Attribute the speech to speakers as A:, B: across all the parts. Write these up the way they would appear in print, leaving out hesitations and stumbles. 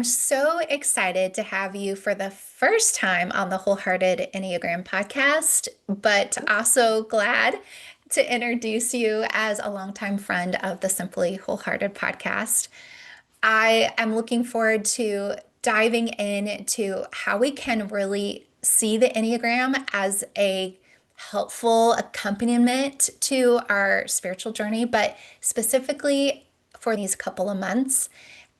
A: I'm so excited to have you for the first time on the Wholehearted Enneagram podcast, but also glad to introduce you as a longtime friend of the Simply Wholehearted podcast. I am looking forward to diving into how we can really see the Enneagram as a helpful accompaniment to our spiritual journey, but specifically for these couple of months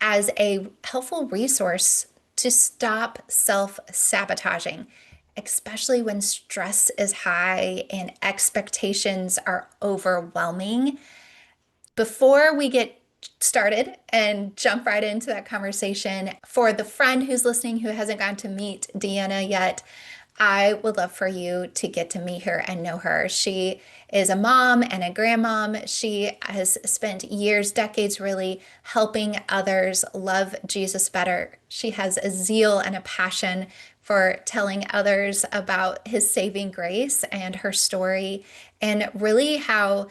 A: as a helpful resource to stop self-sabotaging, especially when stress is high and expectations are overwhelming. Before we get started and jump right into that conversation, for the friend who's listening who hasn't gotten to meet Deanna yet, I would love for you to get to meet her and know her. She is a mom and a grandmom. She has spent years, decades really helping others love Jesus better. She has a zeal and a passion for telling others about his saving grace and her story, and really how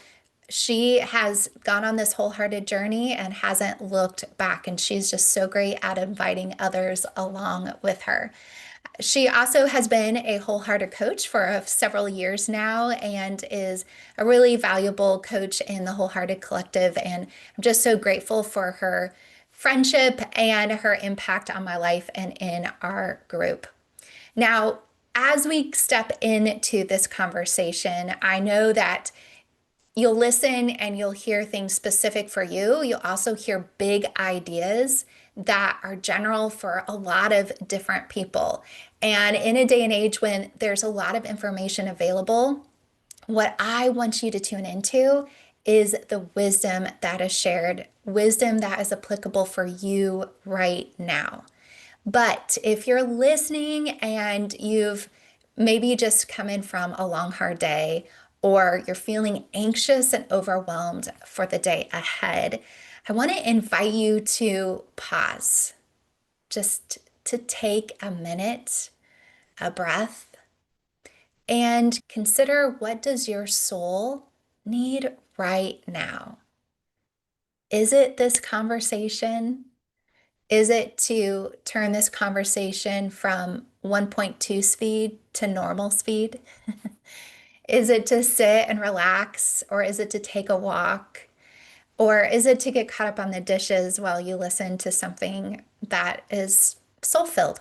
A: she has gone on this wholehearted journey and hasn't looked back. And she's just so great at inviting others along with her. She also has been a wholehearted coach for several years now and is a really valuable coach in the Wholehearted Collective. And I'm just so grateful for her friendship and her impact on my life and in our group. Now, as we step into this conversation, I know that you'll listen and you'll hear things specific for you. You'll also hear big ideas that are general for a lot of different people. And in a day and age when there's a lot of information available, what I want you to tune into is the wisdom that is shared, wisdom that is applicable for you right now. But if you're listening and you've maybe just come in from a long, hard day, or you're feeling anxious and overwhelmed for the day ahead, I want to invite you to pause, just to take a minute, a breath, and consider, what does your soul need right now? Is it this conversation? Is it to turn this conversation from 1.2 speed to normal speed? Is it to sit and relax, or is it to take a walk? Or is it to get caught up on the dishes while you listen to something that is soul-filled?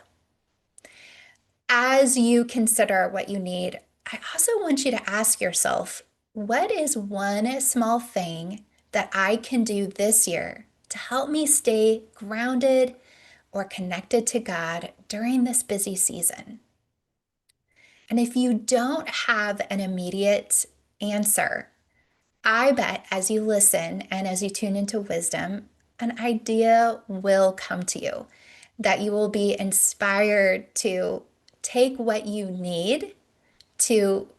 A: As you consider what you need, I also want you to ask yourself, what is one small thing that I can do this year to help me stay grounded or connected to God during this busy season? And if you don't have an immediate answer, I bet as you listen and as you tune into wisdom, an idea will come to you that you will be inspired to take what you need to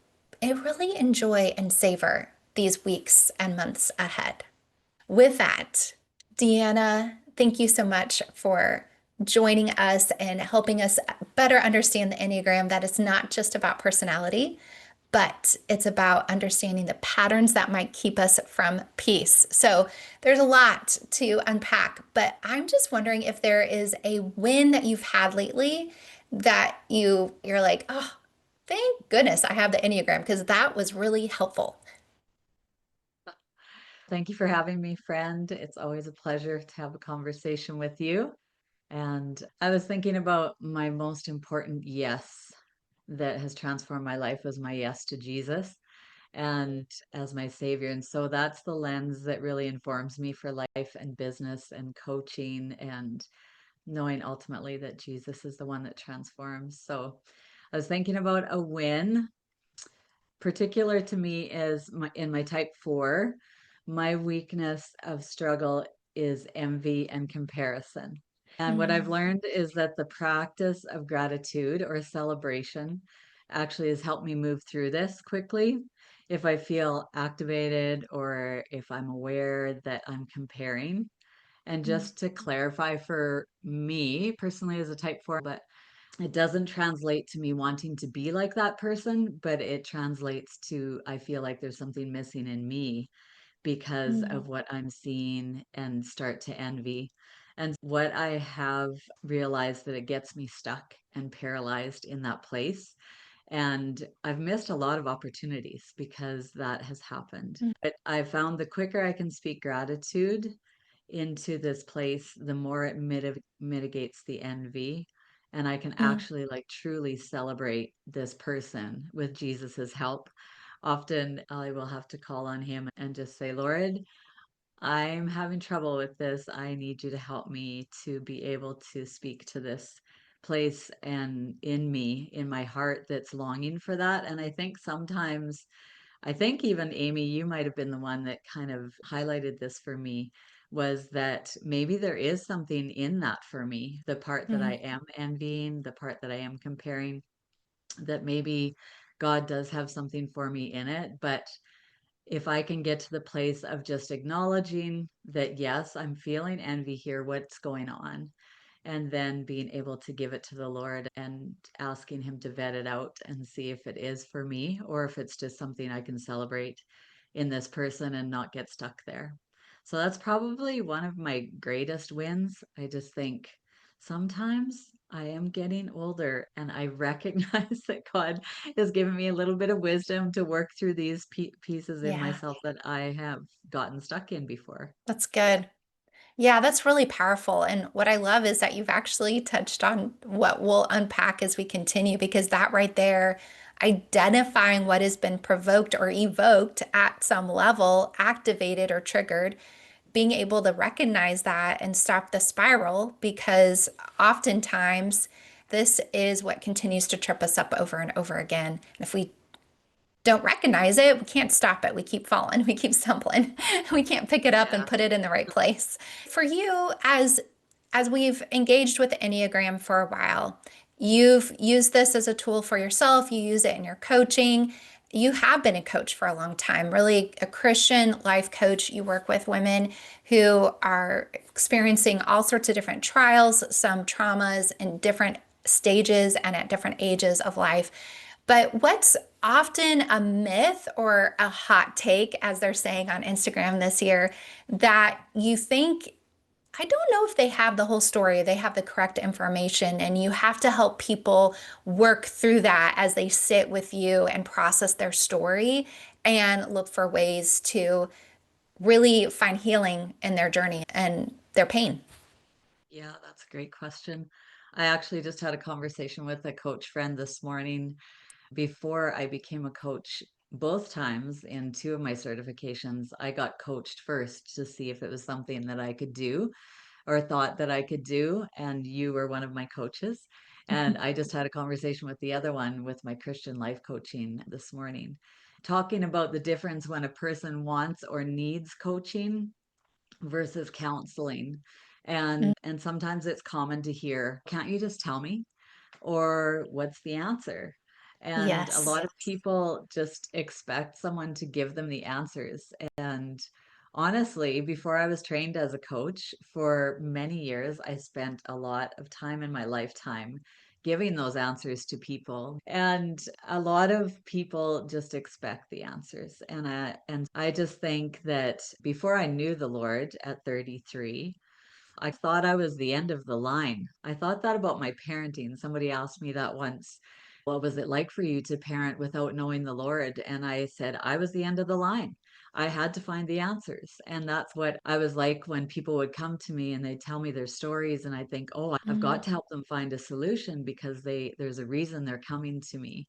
A: really enjoy and savor these weeks and months ahead. With that, Deanna, thank you so much for joining us and helping us better understand the Enneagram, that it's not just about personality, but it's about understanding the patterns that might keep us from peace. So there's a lot to unpack, but I'm just wondering if there is a win that you've had lately that you're like, oh, thank goodness I have the Enneagram, because that was really helpful.
B: Thank you for having me, friend. It's always a pleasure to have a conversation with you. And I was thinking about my most important yes that has transformed my life was my yes to Jesus and as my savior. And so that's the lens that really informs me for life and business and coaching and knowing ultimately that Jesus is the one that transforms. So I was thinking about a win. Particular to me is in my type 4, my weakness of struggle is envy and comparison. And what I've
A: Mm,
B: learned is that the practice of gratitude or celebration actually has helped me move through this quickly. If I feel activated or if I'm aware that I'm comparing. And
A: mm,
B: just to clarify for me personally as a type 4, but it doesn't translate to me wanting to be like that person, but it translates to I feel like there's something missing in me because
A: mm,
B: of what I'm seeing and start to envy. And what I have realized that it gets me stuck and paralyzed in that place. And I've missed a lot of opportunities because that has happened.
A: Mm,
B: But I found the quicker I can speak gratitude into this place, the more it mitigates the envy. And I can
A: mm,
B: actually like truly celebrate this person with Jesus's help. Often I will have to call on him and just say, Lord, I'm having trouble with this. I need you to help me to be able to speak to this place and in me, in my heart that's longing for that. And I think sometimes, I think even Amy, you might have been the one that kind of highlighted this for me, was that maybe there is something in that for me, the part that I
A: mm,
B: am envying, the part that I am comparing, that maybe God does have something for me in it. But if I can get to the place of just acknowledging that, yes, I'm feeling envy here, what's going on? And then being able to give it to the Lord and asking Him to vet it out and see if it is for me or if it's just something I can celebrate in this person and not get stuck there. So that's probably one of my greatest wins. I just think sometimes I am getting older and I recognize that God has given me a little bit of wisdom to work through these pieces in
A: yeah,
B: myself that I have gotten stuck in before.
A: that's good. Yeah, that's really powerful. And what I love is that you've actually touched on what we'll unpack as we continue, because that right there, identifying what has been provoked or evoked at some level, activated or triggered, being able to recognize that and stop the spiral, because oftentimes this is what continues to trip us up over and over again. And if we don't recognize it, we can't stop it. We keep falling, we keep stumbling. We can't pick it up and
B: Yeah.
A: put it in the right place. For you, as we've engaged with the Enneagram for a while, you've used this as a tool for yourself, you use it in your coaching. You have been a coach for a long time, really a Christian life coach. You work with women who are experiencing all sorts of different trials, some traumas in different stages and at different ages of life. But what's often a myth or a hot take, as they're saying on Instagram this year, that you think, I don't know if they have the whole story, they have the correct information, and you have to help people work through that as they sit with you and process their story and look for ways to really find healing in their journey and their pain.
B: Yeah, that's a great question. I actually just had a conversation with a coach friend this morning before I became a coach. Both times in two of my certifications, I got coached first to see if it was something that I could do or thought that I could do. And you were one of my coaches. And I just had a conversation with the other one with my Christian life coaching this morning, talking about the difference when a person wants or needs coaching versus counseling. And sometimes it's common to hear, can't you just tell me? Or what's the answer? And a
A: Yes.
B: lot of people just expect someone to give them the answers. And honestly, before I was trained as a coach, for many years, I spent a lot of time in my lifetime giving those answers to people. And a lot of people just expect the answers. And I just think that before I knew the Lord at 33, I thought I was the end of the line. I thought that about my parenting. Somebody asked me that once. What was it like for you to parent without knowing the Lord? And I said, I was the end of the line. I had to find the answers. And that's what I was like when people would come to me and they'd tell me their stories. And I think, oh, I've got
A: Mm,
B: to help them find a solution because there's a reason they're coming to me.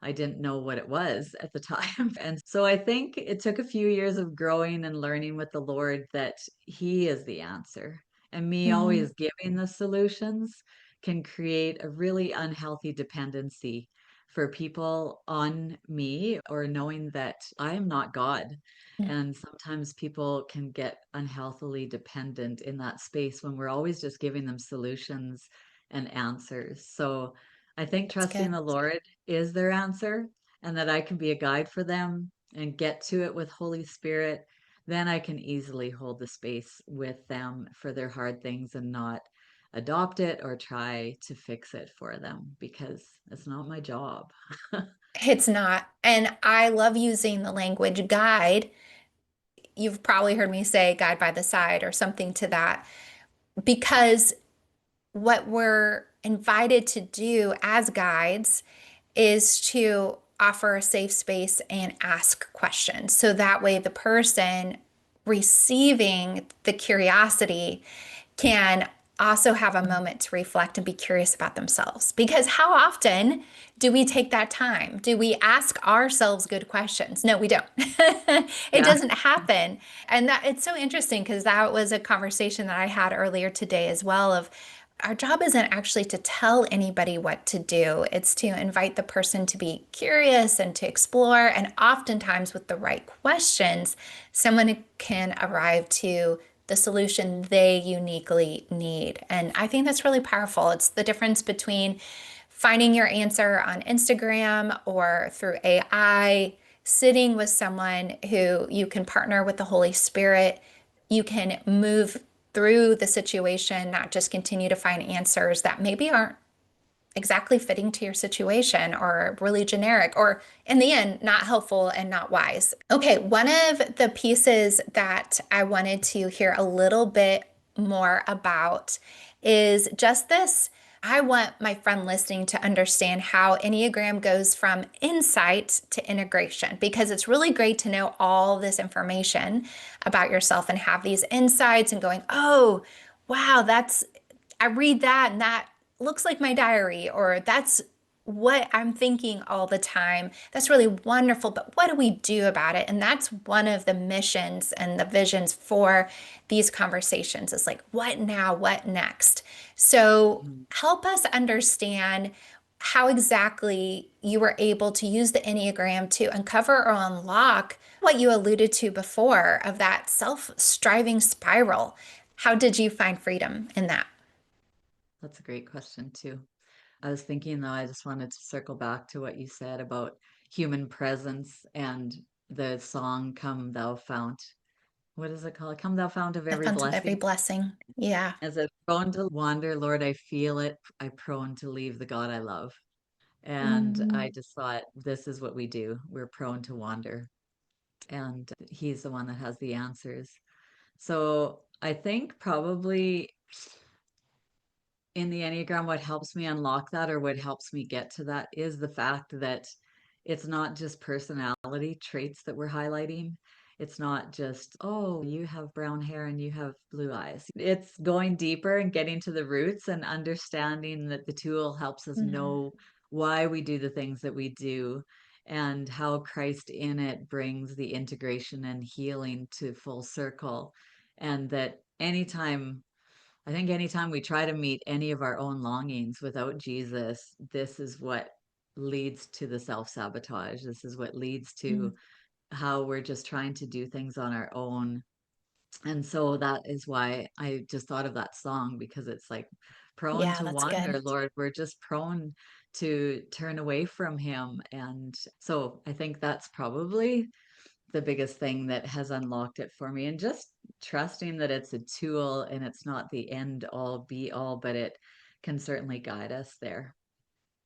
B: I didn't know what it was at the time. And so I think it took a few years of growing and learning with the Lord that He is the answer. And me
A: mm,
B: always giving the solutions can create a really unhealthy dependency for people on me or knowing that I am not God.
A: mm.
B: And sometimes people can get unhealthily dependent in that space when we're always just giving them solutions and answers. So I think
A: That's
B: trusting
A: good.
B: the Lord is their answer and that I can be a guide for them and get to it with Holy Spirit, then I can easily hold the space with them for their hard things and not adopt it or try to fix it for them because it's not my job.
A: It's not. And I love using the language guide. You've probably heard me say guide by the side or something to that. because what we're invited to do as guides is to offer a safe space and ask questions. So that way, the person receiving the curiosity can also have a moment to reflect and be curious about themselves. Because how often do we take that time? Do we ask ourselves good questions? No, we don't. It
B: Yeah.
A: doesn't happen. And that it's so interesting because that was a conversation that I had earlier today as well of our job isn't actually to tell anybody what to do. It's to invite the person to be curious and to explore. And oftentimes, with the right questions, someone can arrive to the solution they uniquely need. And I think that's really powerful. It's the difference between finding your answer on Instagram or through AI, sitting with someone who you can partner with the Holy Spirit. You can move through the situation, not just continue to find answers that maybe aren't exactly fitting to your situation or really generic or in the end not helpful and not wise. Okay, one of the pieces that I wanted to hear a little bit more about is just this. I want my friend listening to understand how Enneagram goes from insight to integration because it's really great to know all this information about yourself and have these insights and going, oh, wow, I read that and that looks like my diary, or that's what I'm thinking all the time. That's really wonderful, but what do we do about it? And that's one of the missions and the visions for these conversations is like, what now? What next? So
B: Mhm.
A: help us understand how exactly you were able to use the Enneagram to uncover or unlock what you alluded to before of that self-striving spiral. How did you find freedom in that?
B: That's a great question too. I was thinking though, I just wanted to circle back to what you said about human presence and the song Come Thou Fount. What is it called? Come Thou Fount of
A: The
B: Every
A: font of every
B: Blessing.
A: blessing. Yeah.
B: As a prone to wander, Lord, I feel it. I prone to leave the God I love. And I
A: Mm,
B: just thought, this is what we do. We're prone to wander. And he's the one that has the answers. So I think probably in the Enneagram, what helps me unlock that or what helps me get to that is the fact that it's not just personality traits that we're highlighting. It's not just, oh, you have brown hair and you have blue eyes. It's going deeper and getting to the roots and understanding that the tool helps us
A: mm,
B: know why we do the things that we do and how Christ in it brings the integration and healing to full circle. And that anytime I think anytime we try to meet any of our own longings without Jesus, this is what leads to the self-sabotage. This is what leads
A: mm.
B: to how we're just trying to do things on our own. And so that is why I just thought of that song because it's like prone
A: Yeah,
B: to
A: that's good.
B: wander, Lord. We're just prone to turn away from him. And so I think that's probably the biggest thing that has unlocked it for me and just trusting that it's a tool and it's not the end all be all, but it can certainly guide us there.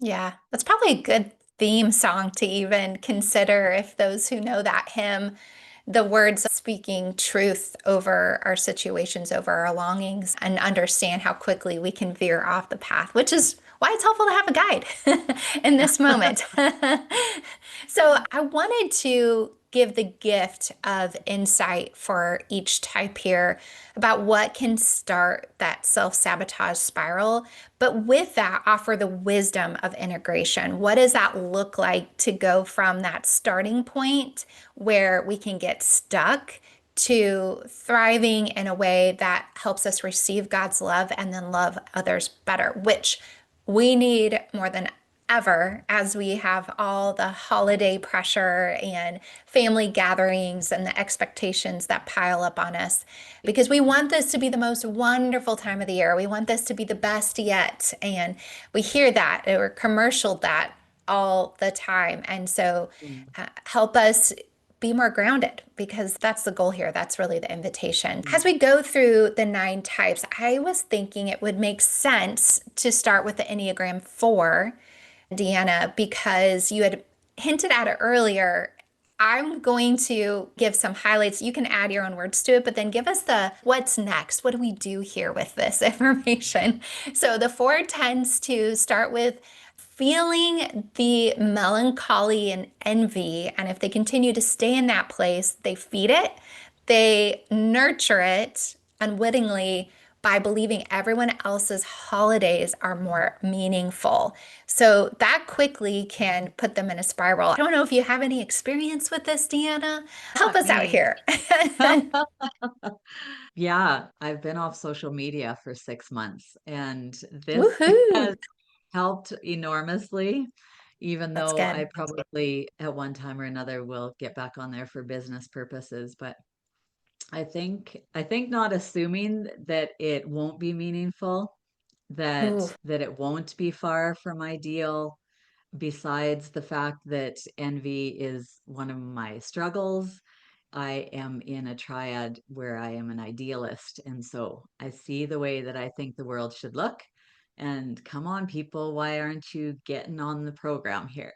A: Yeah, that's probably a good theme song to even consider if those who know that hymn, the words speaking truth over our situations, over our longings, and understand how quickly we can veer off the path, which is why it's helpful to have a guide in this moment. So I wanted to give the gift of insight for each type here about what can start that self-sabotage spiral, but with that, offer the wisdom of integration. What does that look like to go from that starting point where we can get stuck to thriving in a way that helps us receive God's love and then love others better, which we need more than ever as we have all the holiday pressure and family gatherings and the expectations that pile up on us because we want this to be the most wonderful time of the year. We want this to be the best yet. And we hear that or commercialed that all the time. And so
B: Mm,
A: help us be more grounded because that's the goal here. That's really the invitation.
B: mm,
A: As we go through the 9 types, I was thinking it would make sense to start with the Enneagram 4, Deanna, because you had hinted at it earlier. I'm going to give some highlights. You can add your own words to it, but then give us the what's next. What do we do here with this information? So the four tends to start with feeling the melancholy and envy. And if they continue to stay in that place, they feed it, they nurture it unwittingly by believing everyone else's holidays are more meaningful. So that quickly can put them in a spiral. I don't know if you have any experience with this, Deanna. Help
B: Not
A: us out
B: me.
A: here.
B: Yeah, I've been off social media for 6 months, and this
A: Woohoo!
B: has helped enormously, even
A: That's
B: though I
A: good.
B: probably at one time or another will get back on there for business purposes. But I think not assuming that it won't be meaningful,
A: Ooh,
B: that it won't be far from ideal, besides the fact that envy is one of my struggles. I am in a triad where I am an idealist. And so I see the way that I think the world should look. And come on, people, why aren't you getting on the program here?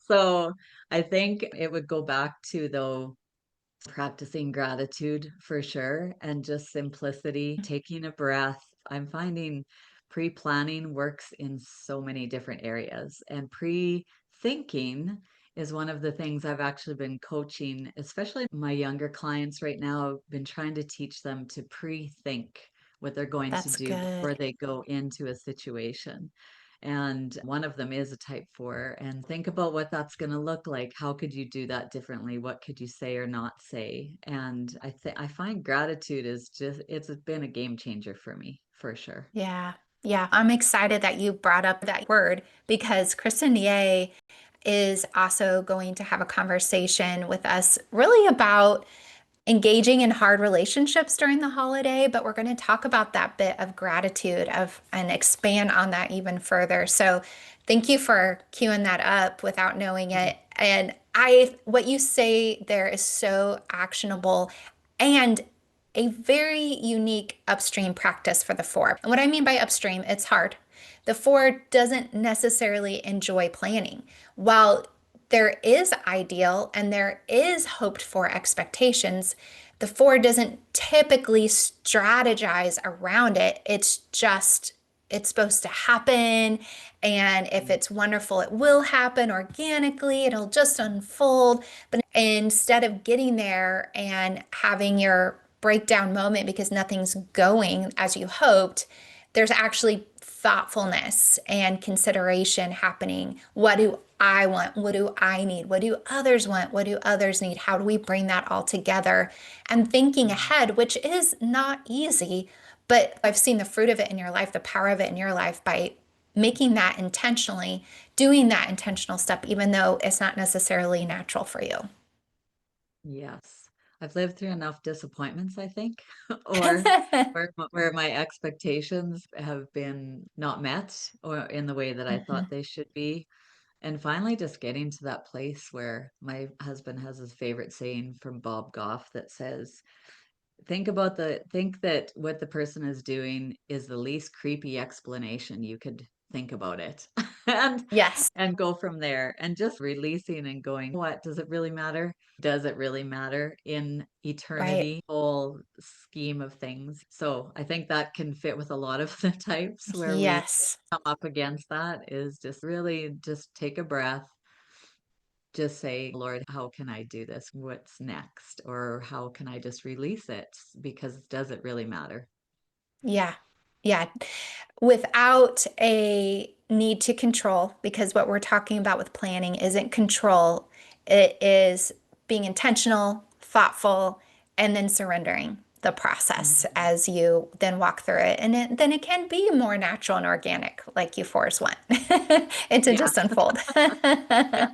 B: So I think it would go back to, though, practicing gratitude for sure, and just simplicity, taking a breath. I'm finding pre-planning works in so many different areas, and pre-thinking is one of the things I've actually been coaching, especially my younger clients right now. I've been trying to teach them to pre-think what they're going to
A: that's
B: do before
A: good.
B: they go into a situation. And one of them is a type 4. And think about what that's going to look like. How could you do that differently? What could you say or not say? And I find gratitude is just, it's been a game changer for me, for sure.
A: Yeah. Yeah. I'm excited that you brought up that word because Kristen Ye is also going to have a conversation with us really about engaging in hard relationships during the holiday, but we're going to talk about that bit of gratitude of and expand on that even further. So thank you for queuing that up without knowing
B: Mhm.
A: it. And I what you say there is so actionable and a very unique upstream practice for the four. And what I mean by upstream, it's hard. The four doesn't necessarily enjoy planning. While there is ideal and there is hoped for expectations, the four doesn't typically strategize around it. It's just, it's supposed to happen. And if it's wonderful, it will happen organically, it'll just unfold. But instead of getting there and having your breakdown moment because nothing's going as you hoped, there's actually thoughtfulness and consideration happening. What do I want? What do I need? What do others want? What do others need? How do we bring that all together? And thinking
B: Mhm.
A: ahead, which is not easy, but I've seen the fruit of it in your life, the power of it in your life by making that intentionally, doing that intentional step, even though it's not necessarily natural for you.
B: Yes. I've lived through enough disappointments, I think, or where my expectations have been not met or in the way that I thought they should be. And finally, just getting to that place where my husband has his favorite saying from Bob Goff that says, think that what the person is doing is the least creepy explanation you could think about it. and
A: Yes,
B: and go from there, and just releasing and going, what does it really matter? Does it really matter in
A: right.
B: eternity, whole scheme of things? So I think that can fit with a lot of the types where we
A: Yes.
B: come up against that, is just really just take a breath, just say, Lord, how can I do this? What's next? Or how can I just release it? Because does it really matter?
A: Yeah. Yeah. Without a need to control, because what we're talking about with planning isn't control, it is being intentional, thoughtful, and then surrendering the process
B: Mhm.
A: as you then walk through it. And then it can be more natural and organic, like you fours want it to
B: Yeah,
A: just unfold.
B: yeah,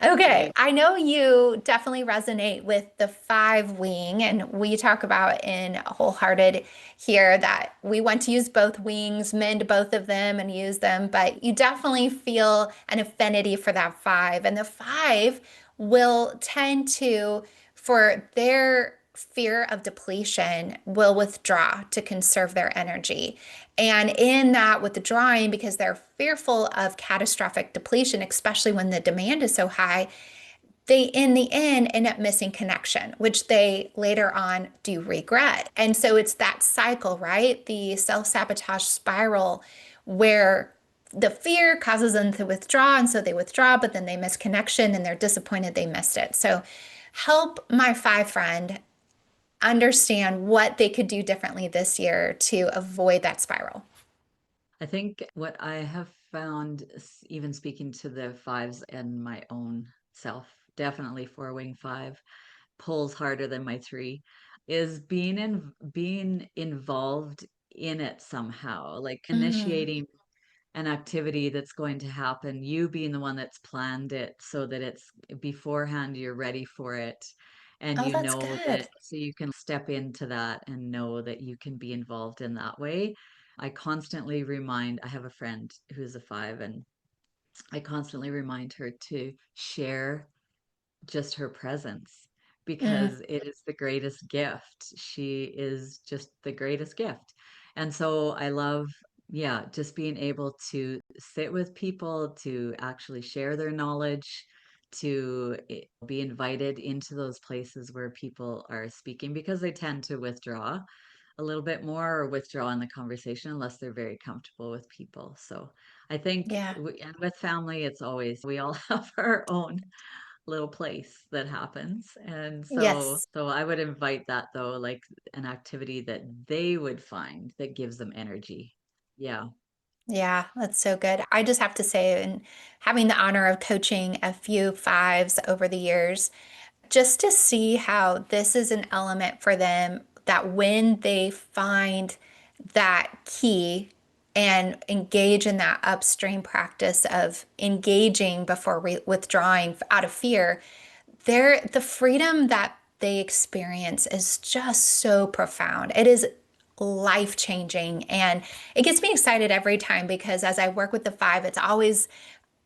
A: Okay,
B: right.
A: I know you definitely resonate with the five wing, and we talk about in Wholehearted here that we want to use both wings, mend both of them and use them, but you definitely feel an affinity for that five. And the five will tend to, for their fear of depletion, will withdraw to conserve their energy. And in that withdrawing, because they're fearful of catastrophic depletion, especially when the demand is so high, they in the end end up missing connection, which they later on do regret. And so it's that cycle, right? The self-sabotage spiral where the fear causes them to withdraw. And so they withdraw, but then they miss connection and they're disappointed they missed it. So help my five friend understand what they could do differently this year to avoid that spiral.
B: I think what I have found, even speaking to the fives and my own self, definitely four wing five pulls harder than my three, is being involved in it somehow, like
A: Mm.
B: initiating an activity that's going to happen, you being the one that's planned it so that it's beforehand, you're ready for it. And
A: Oh,
B: you
A: that's
B: know that,
A: good.
B: so you can step into that and know that you can be involved in that way. I constantly remind, I have a friend who's a five, and I constantly remind her to share just her presence
A: Mm,
B: because it is the greatest gift. She is just the greatest gift. And so I love, yeah, just being able to sit with people, to actually share their knowledge, to be invited into those places where people are speaking because they tend to withdraw a little bit more or withdraw in the conversation unless they're very comfortable with people. So I think,
A: yeah.
B: and with family, it's always, we all have our own little place that happens. And so
A: Yes.
B: I would invite that though, like an activity that they would find that gives them energy. Yeah.
A: Yeah, that's so good. I just have to say, and having the honor of coaching a few fives over the years, just to see how this is an element for them that when they find that key and engage in that upstream practice of engaging before withdrawing out of fear, the freedom that they experience is just so profound. It is life changing. And it gets me excited every time because as I work with the five, it's always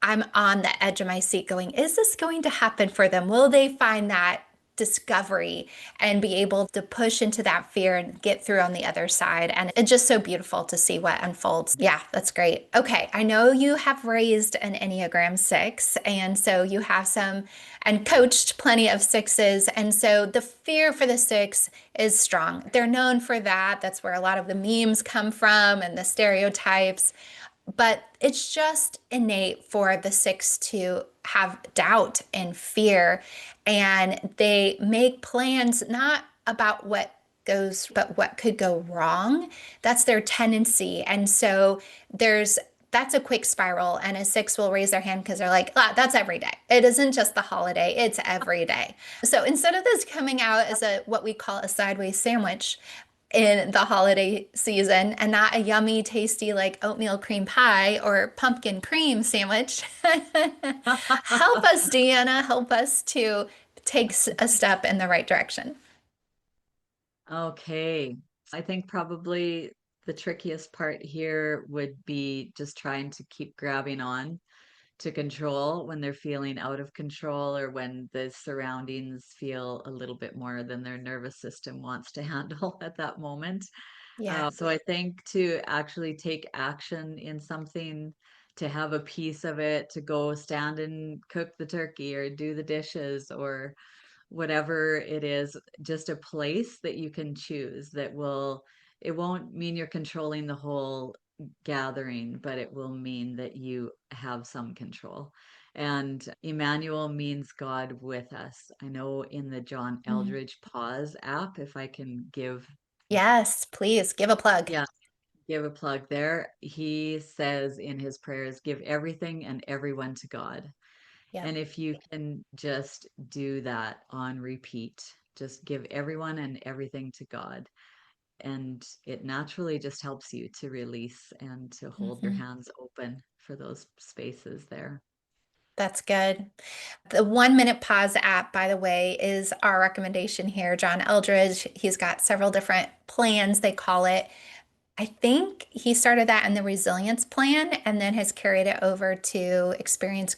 A: I'm on the edge of my seat going, is this going to happen for them? Will they find that discovery and be able to push into that fear and get through on the other side? And it's just so beautiful to see what unfolds. Yeah, that's great. Okay, I know you have raised an Enneagram 6, and so you have some and coached plenty of sixes. And so the fear for the six is strong. They're known for that. That's where a lot of the memes come from and the stereotypes, but it's just innate for the six to have doubt and fear. And they make plans not about what goes, but what could go wrong. That's their tendency. And so that's a quick spiral. And a six will raise their hand because they're like, ah, that's every day. It isn't just the holiday, it's every day. So instead of this coming out as a what we call a sideways sandwich, in the holiday season and not a yummy, tasty like oatmeal cream pie or pumpkin cream sandwich. Help us, Deanna. Help us to take a step in the right direction.
B: Okay. I think probably the trickiest part here would be just trying to keep grabbing on to control when they're feeling out of control or when the surroundings feel a little bit more than their nervous system wants to handle at that moment.
A: Yeah.
B: So I think to actually take action in something, to have a piece of it, to go stand and cook the turkey or do the dishes or whatever it is, just a place that you can choose that will, it won't mean you're controlling the whole gathering, but it will mean that you have some control. And Emmanuel means God with us. I know in the John
A: Mm.
B: Eldridge Pause app, if I can give,
A: Yes, please give a plug.
B: yeah, give a plug there. He says in his prayers, give everything and everyone to God.
A: Yep.
B: And if you can just do that on repeat, just give everyone and everything to God. And it naturally just helps you to release and to hold your
A: Hmm.
B: hands open for those spaces there.
A: That's good. The 1 Minute Pause app, by the way, is our recommendation here. John Eldridge, he's got several different plans, they call it. I think he started that in the resilience plan and then has carried it over to experience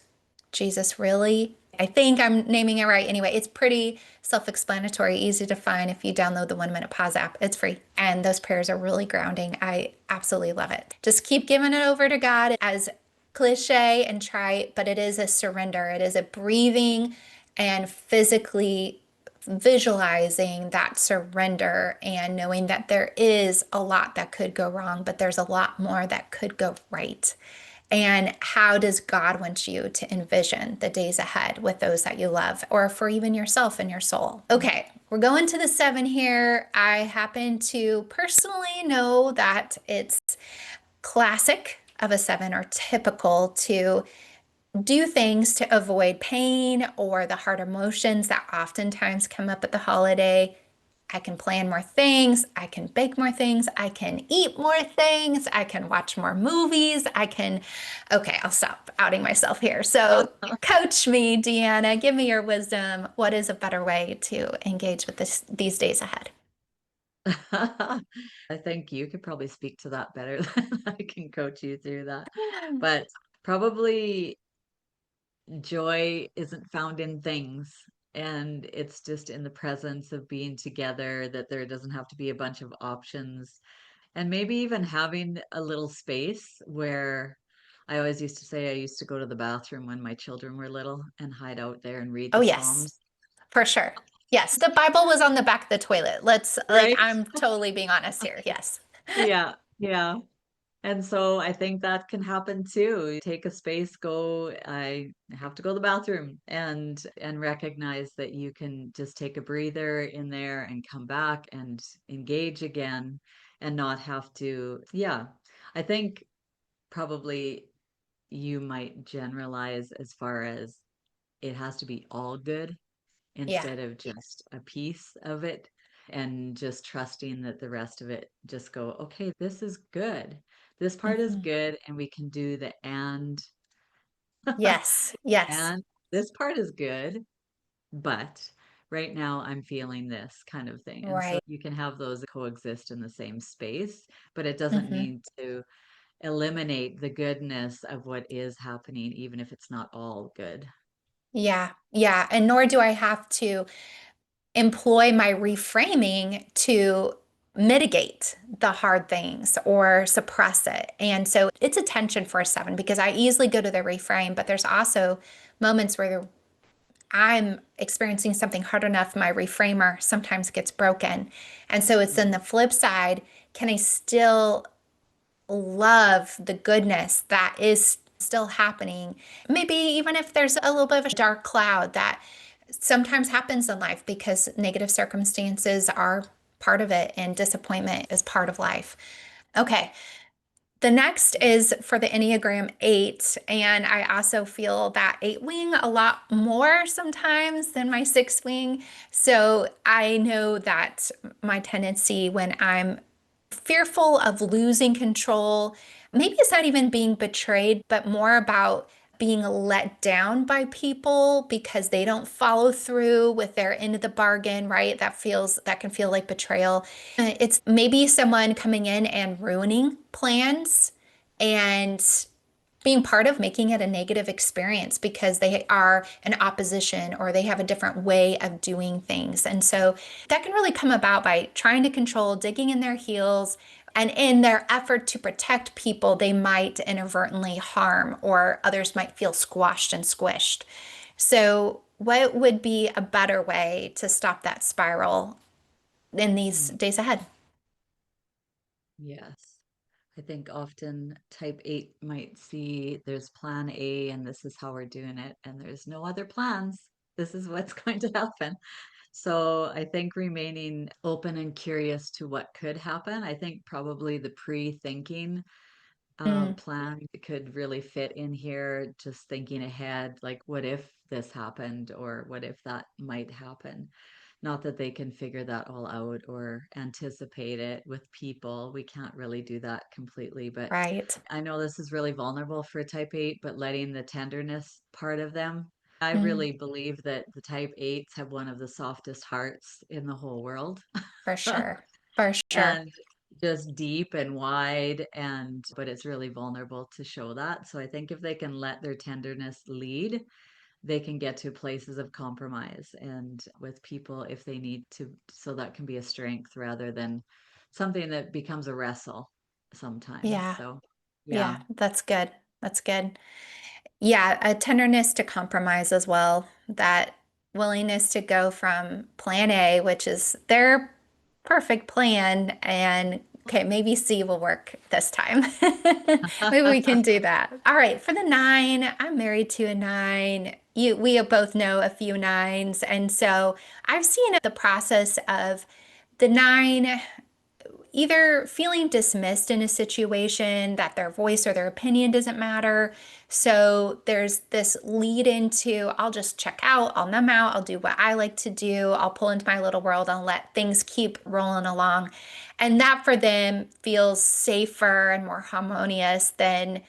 A: Jesus really. I think I'm naming it right. Anyway, it's pretty self-explanatory, easy to find if you download the 1 Minute Pause app. It's free. And those prayers are really grounding. I absolutely love it. Just keep giving it over to God as cliche and trite, but it is a surrender. It is a breathing and physically visualizing that surrender and knowing that there is a lot that could go wrong, but there's a lot more that could go right. And how does God want you to envision the days ahead with those that you love, or for even yourself and your soul? Okay, we're going to the seven here. I happen to personally know that it's classic of a seven or typical to do things to avoid pain or the hard emotions that oftentimes come up at the holiday. I can plan more things. I can bake more things. I can eat more things. I can watch more movies. Okay, I'll stop outing myself here. So, coach me, Deanna. Give me your wisdom. What is a better way to engage with these days ahead?
B: I think you could probably speak to that better than I can coach you through that. But probably joy isn't found in things, and it's just in the presence of being together, that there doesn't have to be a bunch of options. And maybe even having a little space where I always used to say I used to go to the bathroom when my children were little and hide out there and read
A: Oh,
B: the
A: yes,
B: Psalms.
A: for sure. Yes, the Bible was on the back of the toilet.
B: Right?
A: I'm totally being honest here. Yes.
B: Yeah. Yeah. And so I think that can happen too. Take a space, go, I have to go to the bathroom, and recognize that you can just take a breather in there and come back and engage again and not have to. Yeah. I think probably you might generalize as far as it has to be all good
A: Yeah.
B: instead of just a piece of it, and just trusting that the rest of it just go, okay, this is good. This part is
A: Mhm.
B: good, and we can do the
A: Yes. Yes.
B: and this part is good, but right now I'm feeling this kind of thing. And so
A: Right.
B: you can have those coexist in the same space, but it doesn't
A: Hmm.
B: need to eliminate the goodness of what is happening, even if it's not all good.
A: Yeah. Yeah. And nor do I have to employ my reframing to mitigate the hard things or suppress it. And so it's a tension for a seven because I easily go to the reframe, but there's also moments where I'm experiencing something hard enough, my reframer sometimes gets broken. And so it's in
B: Mhm.
A: the flip side, can I still love the goodness that is still happening? Maybe even if there's a little bit of a dark cloud that sometimes happens in life because negative circumstances are part of it and disappointment is part of life. Okay, the next is for the Enneagram 8, and I also feel that 8 wing a lot more sometimes than my 6 wing. So I know that my tendency when I'm fearful of losing control, maybe it's not even being betrayed, but more about being let down by people because they don't follow through with their end of the bargain, right? That can feel like betrayal. It's maybe someone coming in and ruining plans and being part of making it a negative experience because they are in opposition or they have a different way of doing things. And so that can really come about by trying to control, digging in their heels, and in their effort to protect people, they might inadvertently harm or others might feel squashed and squished. So, what would be a better way to stop that spiral in these
B: Mm.
A: days ahead?
B: Yes. I think often type 8 might see there's plan A and this is how we're doing it, and there's no other plans. This is what's going to happen. So I think remaining open and curious to what could happen. I think probably the pre-thinking
A: Mm,
B: plan could really fit in here, just thinking ahead, like what if this happened or what if that might happen. Not that they can figure that all out or anticipate it with people. We can't really do that completely. But
A: right.
B: I know this is really vulnerable for a type 8, but letting the tenderness part of them. I
A: Mm,
B: really believe that the type 8s have one of the softest hearts in the whole world.
A: for sure. For sure.
B: And just deep and wide, and but it's really vulnerable to show that. So I think if they can let their tenderness lead, they can get to places of compromise and with people if they need to, so that can be a strength rather than something that becomes a wrestle sometimes.
A: Yeah.
B: So yeah.
A: Yeah. That's good. That's good. Yeah. A tenderness to compromise as well. That. willingness to go from plan A, which is their perfect plan, and okay, maybe C will work this time. Maybe we can do that. All right, for the nine, I'm married to a nine. We both know a few nines, and so I've seen the process of the nine either feeling dismissed in a situation that their voice or their opinion doesn't matter. So there's this lead into I'll just check out, I'll numb out, I'll do what I like to do, I'll pull into my little world and let things keep rolling along. And that for them feels safer and more harmonious than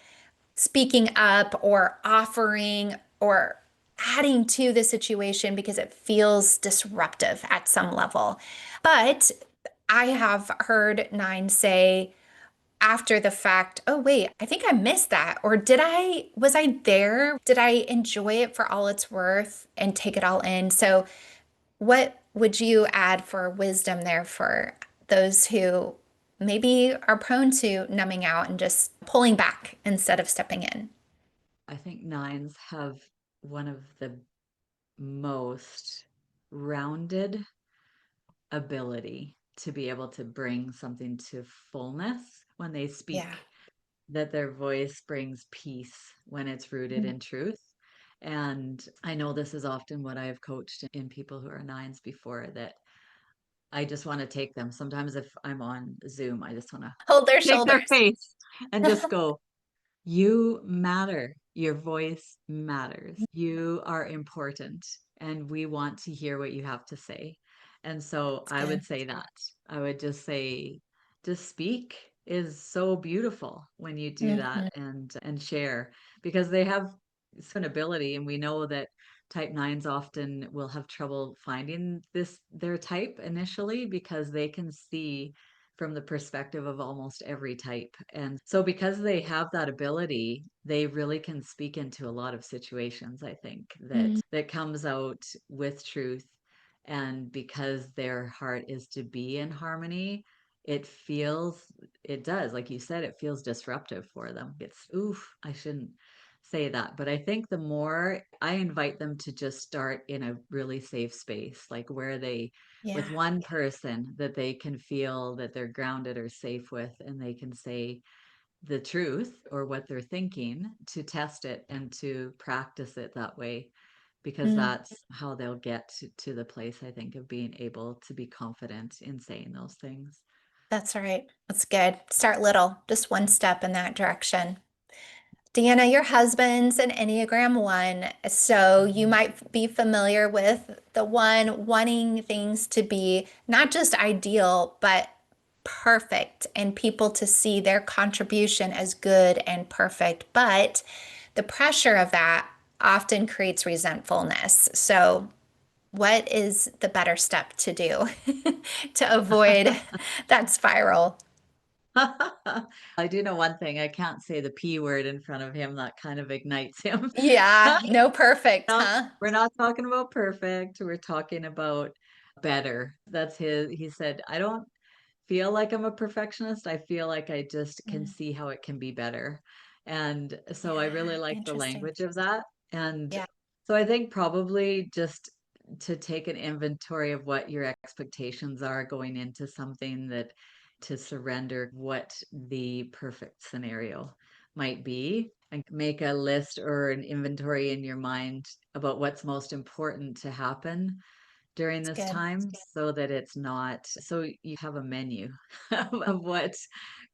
A: speaking up or offering or adding to the situation because it feels disruptive at some level. But I have heard nine say after the fact, oh, wait, I think I missed that. Or was I there? Did I enjoy it for all it's worth and take it all in? So, what would you add for wisdom there for those who maybe are prone to numbing out and just pulling back instead of stepping in?
B: I think nines have one of the most rounded ability to be able to bring something to fullness when they
A: Yeah.
B: speak, that their voice brings peace when it's rooted
A: Mm.
B: in truth. And I know this is often what I've coached in people who are nines before, that I just want to take them. Sometimes if I'm on Zoom, I just want to
A: Hold their
B: take their
A: shoulders.
B: face and just go, you matter. Your voice matters. You are important, and we want to hear what you have to say. And so
A: That's
B: I would
A: good.
B: say that. I would just say, just speak is so beautiful when you do that
A: Mhm.
B: and share, because they have an ability, and we know that type nines often will have trouble finding this their type initially because they can see from the perspective of almost every type. And so because they have that ability, they really can speak into a lot of situations, I think,
A: Mm.
B: that comes out with truth. And because their heart is to be in harmony, it feels, it does, like you said, it feels disruptive for them. It's, oof, I shouldn't say that. But I think the more I invite them to just start in a really safe space, like where they with
A: Yeah.
B: one person that they can feel that they're grounded or safe with, and they can say the truth or what they're thinking, to test it and to practice it that way, because
A: Mm.
B: that's how they'll get to the place, I think, of being able to be confident in saying those things.
A: That's right. That's good. Start little, just one step in that direction. Deanna, your husband's an Enneagram 1, so you
B: Mhm.
A: might be familiar with the one wanting things to be not just ideal, but perfect, and people to see their contribution as good and perfect. But the pressure of that often creates resentfulness. So, what is the better step to do to avoid that spiral?
B: I do know one thing. I can't say the P word in front of him. That kind of ignites him.
A: Yeah, no perfect,
B: No,
A: huh?
B: we're not talking about perfect. We're talking about better. That's his. He said, I don't feel like I'm a perfectionist. I feel like I just can
A: Mm,
B: see how it can be better. And so I really
A: yeah,
B: like the
A: interesting.
B: language of that. And
A: Yeah,
B: so I think probably just to take an inventory of what your expectations are going into something, that to surrender what the perfect scenario might be, and make a list or an inventory in your mind about what's most important to happen during
A: it's
B: this
A: good.
B: time, so that it's not, so you have a menu of what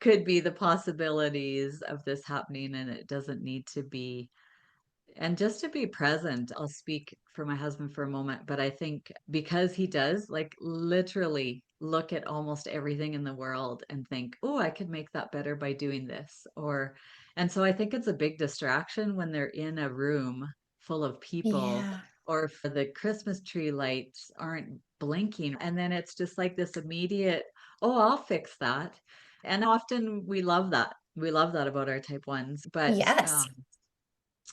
B: could be the possibilities of this happening, and it doesn't need to be, and just to be present. I'll speak for my husband for a moment, but I think because he does like literally look at almost everything in the world and think, oh, I could make that better by doing this. Or, and so I think it's a big distraction when they're in a room full of people,
A: Yeah.
B: or if the Christmas tree lights aren't blinking. And then it's just like this immediate, oh, I'll fix that. And often we love that. We love that about our type ones.
A: Yes.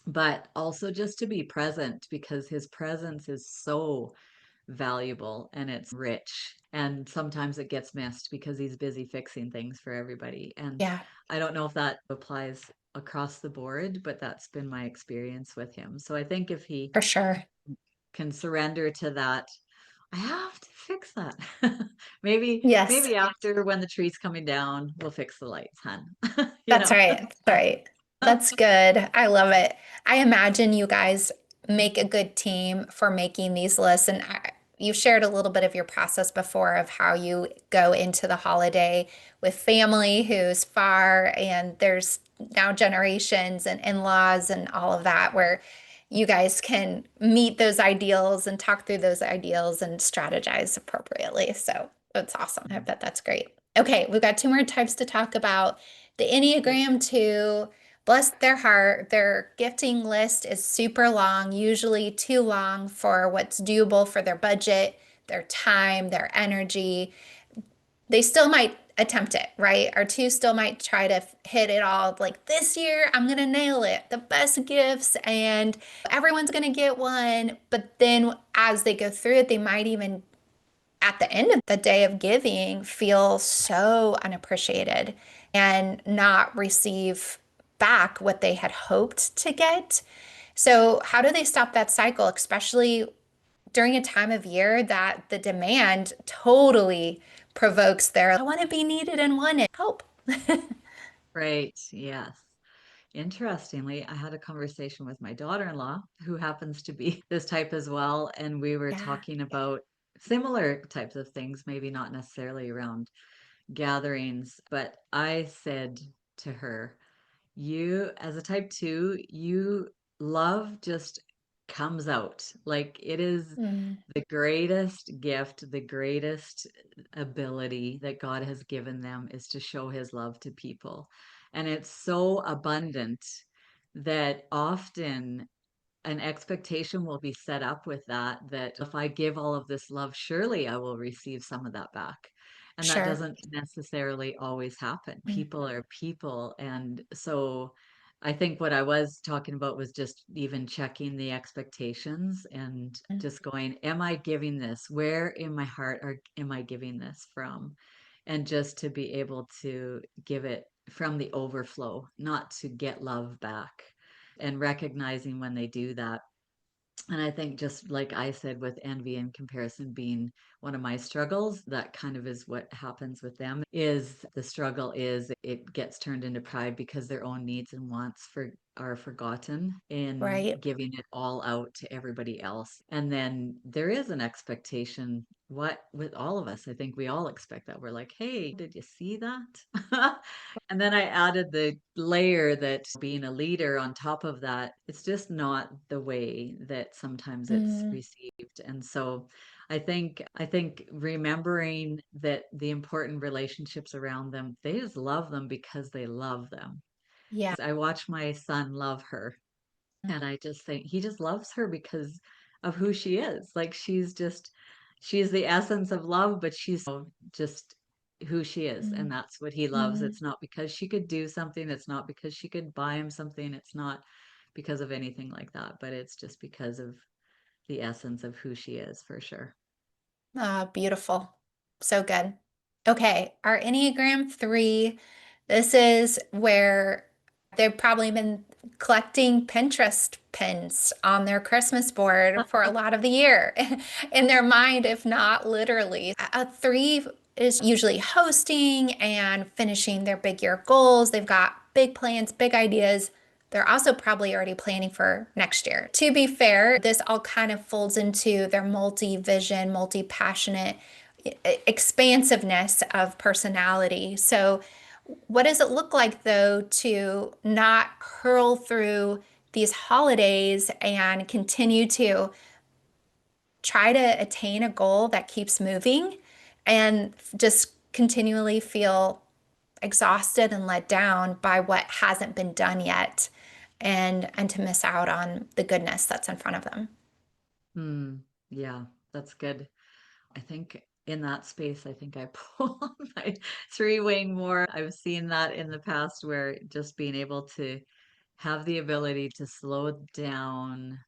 B: But also just to be present, because his presence is so valuable and it's rich. And sometimes it gets missed because he's busy fixing things for everybody. And
A: Yeah,
B: I don't know if that applies across the board, but that's been my experience with him. So I think if he
A: for sure.
B: can surrender to that. I have to fix that. Maybe
A: Yes.
B: after when the tree's coming down, we'll fix the lights, hun. You
A: That's
B: know.
A: right. That's right. That's good. I love it. I imagine you guys make a good team for making these lists. And you shared a little bit of your process before of how you go into the holiday with family who's far, and there's now generations and in-laws and all of that, where you guys can meet those ideals and talk through those ideals and strategize appropriately. So that's awesome. I bet that's great. Okay, we've got two more types to talk about. The
B: Okay.
A: Enneagram 2, bless their heart, their gifting list is super long, usually too long for what's doable for their budget, their time, their energy. They still might attempt it, right? Our two still might try to hit it all. Like this year, I'm going to nail it. The best gifts, and everyone's going to get one. But then as they go through it, they might even at the end of the day of giving feel so unappreciated and not receive back what they had hoped to get. So, how do they stop that cycle, especially during a time of year that the demand totally provokes their, I want to be needed and wanted hope?
B: Right. Yes. Interestingly, I had a conversation with my daughter-in-law, who happens to be this type as well, and we were
A: Yeah.
B: talking about similar types of things, maybe not necessarily around gatherings, but I said to her, you, as a type two, you love just comes out. Like it is
A: Mm,
B: the greatest gift, the greatest ability that God has given them is to show his love to people. And it's so abundant that often an expectation will be set up with that, that if I give all of this love, surely I will receive some of that back. And that
A: sure.
B: doesn't necessarily always happen.
A: Mm,
B: People are people. And so I think what I was talking about was just even checking the expectations and
A: mm,
B: just going, am I giving this? Where in my heart am I giving this from? And just to be able to give it from the overflow, not to get love back, and recognizing when they do that. And I think, just like I said, with envy and comparison being one of my struggles, that kind of is what happens with them. Is the struggle is it gets turned into pride because their own needs and wants are forgotten in
A: right.
B: giving it all out to everybody else. And then there is an expectation, what with all of us, I think we all expect that. We're like, hey, did you see that? And then I added the layer that being a leader on top of that, it's just not the way that sometimes it's
A: Mm,
B: received. And so I think remembering that the important relationships around them, they just love them because they love them.
A: yeah.
B: I watch my son love her, and I just think he just loves her because of who she is. Like she's the essence of love, but she's just who she is. And
A: Mm,
B: that's what he loves.
A: mm.
B: It's not because she could do something. It's not because she could buy him something. It's not because of anything like that, but it's just because of the essence of who she is for sure.
A: Ah, beautiful. So good. Okay, our Enneagram 3. This is where they've probably been collecting Pinterest pins on their Christmas board for a lot of the year in their mind, if not literally. A 3 is usually hosting and finishing their big year goals. They've got big plans, big ideas. They're also probably already planning for next year. To be fair, this all kind of folds into their multi-vision, multi-passionate expansiveness of personality. So, what does it look like though to not hurl through these holidays and continue to try to attain a goal that keeps moving and just continually feel exhausted and let down by what hasn't been done yet and to miss out on the goodness that's in front of them.
B: Hmm. Yeah, that's good. I think in that space, I think I pull on my three wing more. I've seen that in the past where just being able to have the ability to slow down,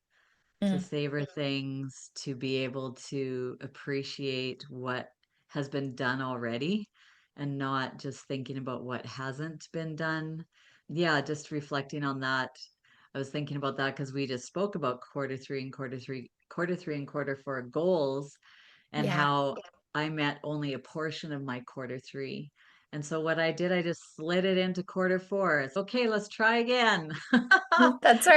B: to
A: Mm,
B: savor things, to be able to appreciate what has been done already and not just thinking about what hasn't been done. Yeah, just reflecting on that. I was thinking about that because we just spoke about quarter three and quarter four goals and
A: Yeah,
B: how I met only a portion of my quarter three. And so what I did, I just slid it into quarter four. It's okay, let's try again
A: that's
B: and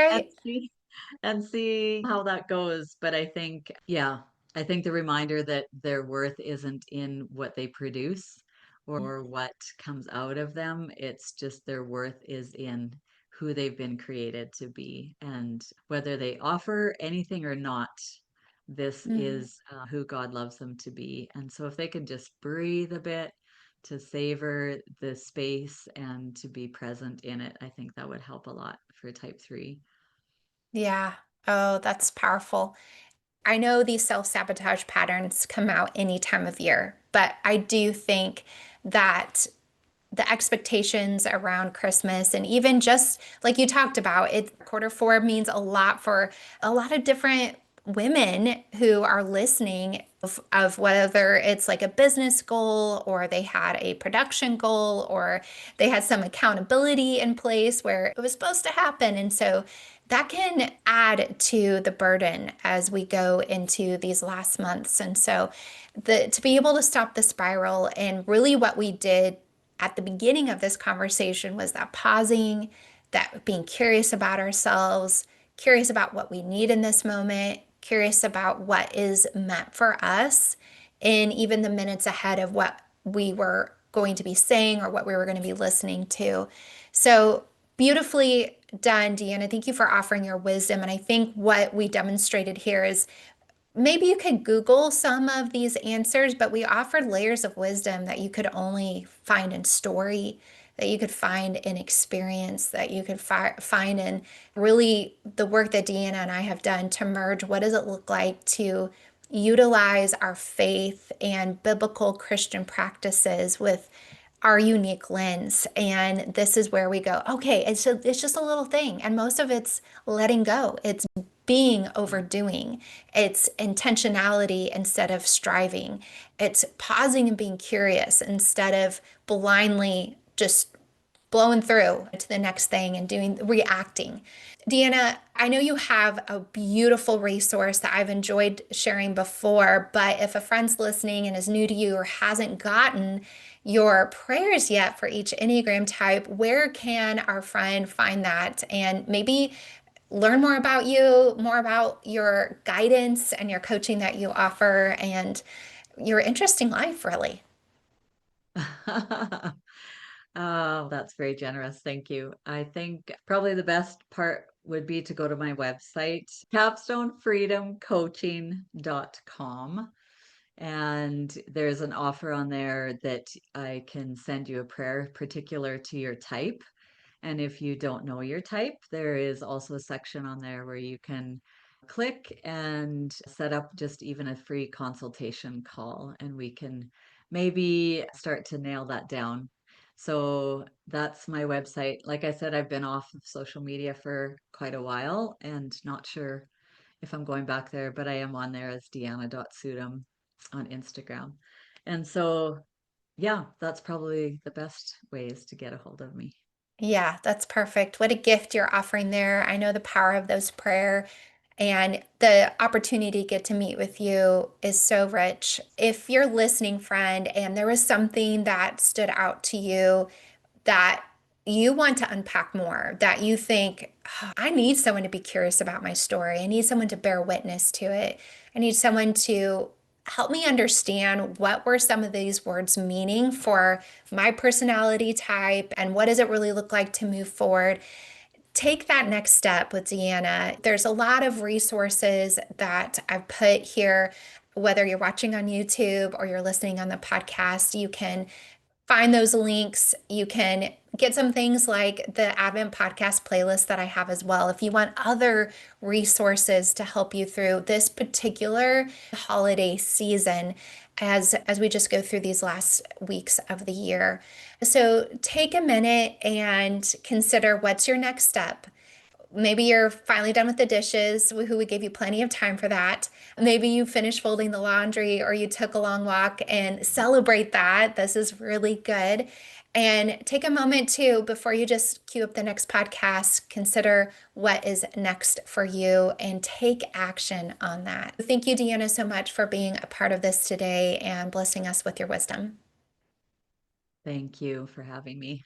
A: right.
B: see how that goes. But I think, yeah, I think the reminder that their worth isn't in what they produce or what comes out of them. It's just their worth is in who they've been created to be. And whether they offer anything or not, this
A: Mhm.
B: is who God loves them to be. And so if they can just breathe a bit, to savor the space and to be present in it, I think that would help a lot for type three.
A: Yeah. Oh, that's powerful. I know these self-sabotage patterns come out any time of year, but I do think that the expectations around Christmas and even just like you talked about, it quarter four means a lot for a lot of different women who are listening of whether it's like a business goal or they had a production goal or they had some accountability in place where it was supposed to happen. And so that can add to the burden as we go into these last months. And so to be able to stop the spiral and really what we did at the beginning of this conversation was that pausing, that being curious about ourselves, curious about what we need in this moment, curious about what is meant for us, and even the minutes ahead of what we were going to be saying or what we were going to be listening to. So beautifully done, Deanna. Thank you for offering your wisdom. And I think what we demonstrated here is maybe you could Google some of these answers, but we offered layers of wisdom that you could only find in story, that you could find in experience, that you could find in really the work that Deanna and I have done to merge what does it look like to utilize our faith and biblical Christian practices with our unique lens. And this is where we go, okay, it's just a little thing. And most of it's letting go. It's being overdoing. It's intentionality instead of striving. It's pausing and being curious instead of blindly just blowing through to the next thing and reacting. Deanna, I know you have a beautiful resource that I've enjoyed sharing before, but if a friend's listening and is new to you or hasn't gotten your prayers yet for each Enneagram type, where can our friend find that and maybe learn more about you, more about your guidance and your coaching that you offer and your interesting life, really?
B: Oh, that's very generous. Thank you. I think probably the best part would be to go to my website, capstonefreedomcoaching.com. And there's an offer on there that I can send you a prayer particular to your type. And if you don't know your type, there is also a section on there where you can click and set up just even a free consultation call, and we can maybe start to nail that down. So that's my website. Like I said, I've been off of social media for quite a while and not sure if I'm going back there, but I am on there as Deanna.Sudom on Instagram. And so, yeah, that's probably the best ways to get a hold of me.
A: Yeah, that's perfect. What a gift you're offering there. I know the power of those prayer and the opportunity to get to meet with you is so rich. If you're listening, friend, and there was something that stood out to you that you want to unpack more, that you think, "Oh, I need someone to be curious about my story. I need someone to bear witness to it. I need someone to help me understand what were some of these words meaning for my personality type and what does it really look like to move forward." Take that next step with Deanna. There's a lot of resources that I've put here, whether you're watching on YouTube or you're listening on the podcast. You can find those links. You can get some things like the Advent podcast playlist that I have as well. If you want other resources to help you through this particular holiday season, as we just go through these last weeks of the year. So take a minute and consider what's your next step. Maybe you're finally done with the dishes, who we gave you plenty of time for that. Maybe you finished folding the laundry or you took a long walk and celebrate that. This is really good. And take a moment too, before you just queue up the next podcast, consider what is next for you and take action on that. Thank you, Deanna, so much for being a part of this today and blessing us with your wisdom.
B: Thank you for having me.